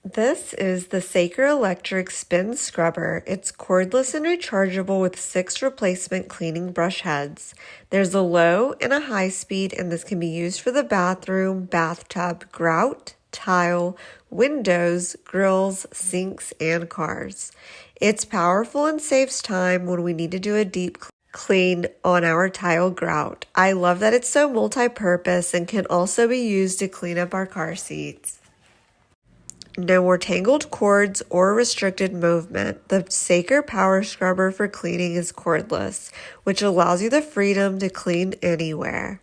This is the Saker Electric Spin Scrubber. It's cordless and rechargeable with 6 replacement cleaning brush heads. There's a low and a high speed, and this can be used for the bathroom, bathtub, grout, tile, windows, grills, sinks, and cars. It's powerful and saves time when we need to do a deep clean on our tile grout. I love that it's so multi-purpose and can also be used to clean up our car seats. No more tangled cords or restricted movement. The Saker Power Scrubber for cleaning is cordless, which allows you the freedom to clean anywhere.